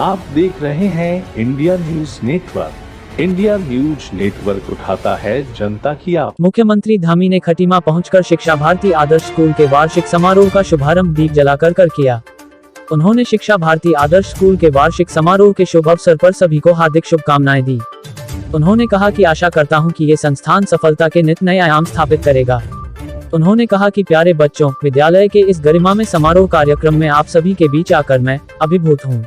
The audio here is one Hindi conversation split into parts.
आप देख रहे हैं India news network. India news network उठाता है जनता की आवाज। मुख्यमंत्री धामी ने खटीमा पहुंचकर शिक्षा भारती आदर्श स्कूल के वार्षिक समारोह का शुभारंभ दीप जलाकर किया। उन्होंने शिक्षा भारती आदर्श स्कूल के वार्षिक समारोह के शुभ अवसर पर सभी को हार्दिक शुभकामनाएं दी। उन्होंने कहा कि आशा करता हूं कि ये संस्थान सफलता के नित नए आयाम स्थापित करेगा। उन्होंने कहा कि प्यारे बच्चों, विद्यालय के इस गरिमामय समारोह कार्यक्रम में आप सभी के बीच आकर मैं अभिभूत हूं।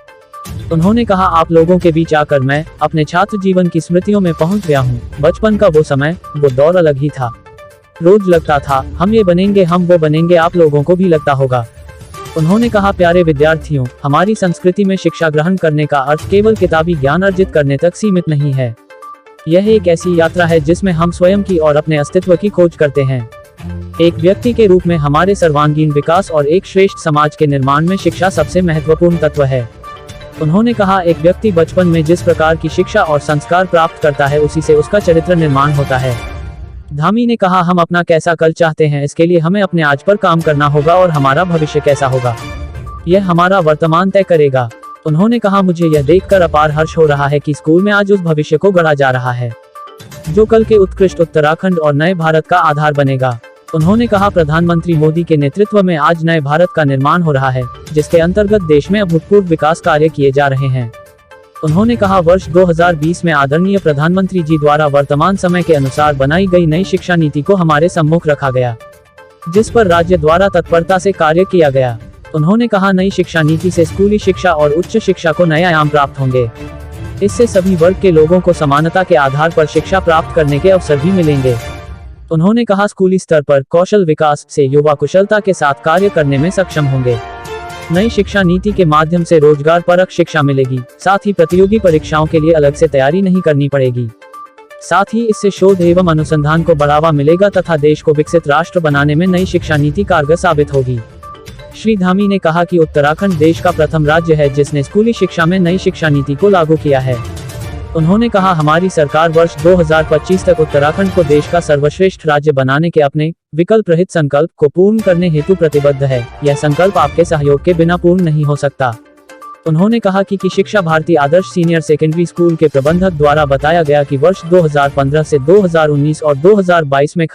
उन्होंने कहा, आप लोगों के बीच आकर मैं अपने छात्र जीवन की स्मृतियों में पहुंच गया हूं। बचपन का वो समय, वो दौर अलग ही था। रोज लगता था हम ये बनेंगे, हम वो बनेंगे, आप लोगों को भी लगता होगा। उन्होंने कहा, प्यारे विद्यार्थियों, हमारी संस्कृति में शिक्षा ग्रहण करने का अर्थ केवल किताबी ज्ञान अर्जित करने तक सीमित नहीं है। यह एक ऐसी यात्रा है जिसमें हम स्वयं की और अपने अस्तित्व की खोज करते हैं। एक व्यक्ति के रूप में हमारे सर्वांगीण विकास और एक श्रेष्ठ समाज के निर्माण में शिक्षा सबसे महत्वपूर्ण तत्व है। उन्होंने कहा, एक व्यक्ति बचपन में जिस प्रकार की शिक्षा और संस्कार प्राप्त करता है, उसी से उसका चरित्र निर्माण होता है। धामी ने कहा, हम अपना कैसा कल चाहते हैं, इसके लिए हमें अपने आज पर काम करना होगा और हमारा भविष्य कैसा होगा, यह हमारा वर्तमान तय करेगा। उन्होंने कहा, मुझे यह देखकर अपार हर्ष हो रहा है कि स्कूल में आज उस भविष्य को गढ़ा जा रहा है जो कल के उत्कृष्ट उत्तराखंड और नए भारत का आधार बनेगा। उन्होंने कहा, प्रधानमंत्री मोदी के नेतृत्व में आज नए भारत का निर्माण हो रहा है, जिसके अंतर्गत देश में अभूतपूर्व विकास कार्य किए जा रहे हैं। उन्होंने कहा, वर्ष 2020 में आदरणीय प्रधानमंत्री जी द्वारा वर्तमान समय के अनुसार बनाई गई नई शिक्षा नीति को हमारे सम्मुख रखा गया, जिस पर राज्य द्वारा तत्परता से कार्य किया गया। उन्होंने कहा, नई शिक्षा नीति से स्कूली शिक्षा और उच्च शिक्षा को नए आयाम प्राप्त होंगे। इससे सभी वर्ग के लोगों को समानता के आधार पर शिक्षा प्राप्त करने के अवसर भी मिलेंगे। उन्होंने कहा, स्कूली स्तर पर कौशल विकास से युवा कुशलता के साथ कार्य करने में सक्षम होंगे। नई शिक्षा नीति के माध्यम से रोजगार परक शिक्षा मिलेगी, साथ ही प्रतियोगी परीक्षाओं के लिए अलग से तैयारी नहीं करनी पड़ेगी। साथ ही इससे शोध एवं अनुसंधान को बढ़ावा मिलेगा तथा देश को विकसित राष्ट्र बनाने में नई शिक्षा नीति कारगर साबित होगी। श्री धामी ने कहा कि उत्तराखंड देश का प्रथम राज्य है जिसने स्कूली शिक्षा में नई शिक्षा नीति को लागू किया है। उन्होंने कहा, हमारी सरकार वर्ष 2025 तक उत्तराखंड को देश का सर्वश्रेष्ठ राज्य बनाने के अपने विकल्प रहित संकल्प को पूर्ण करने हेतु प्रतिबद्ध है। यह संकल्प आपके सहयोग के बिना पूर्ण नहीं हो सकता। उन्होंने कहा कि शिक्षा भारती आदर्श सीनियर सेकेंडरी स्कूल के प्रबंधक द्वारा बताया गया कि वर्ष 2015 से 2019 और 2022 में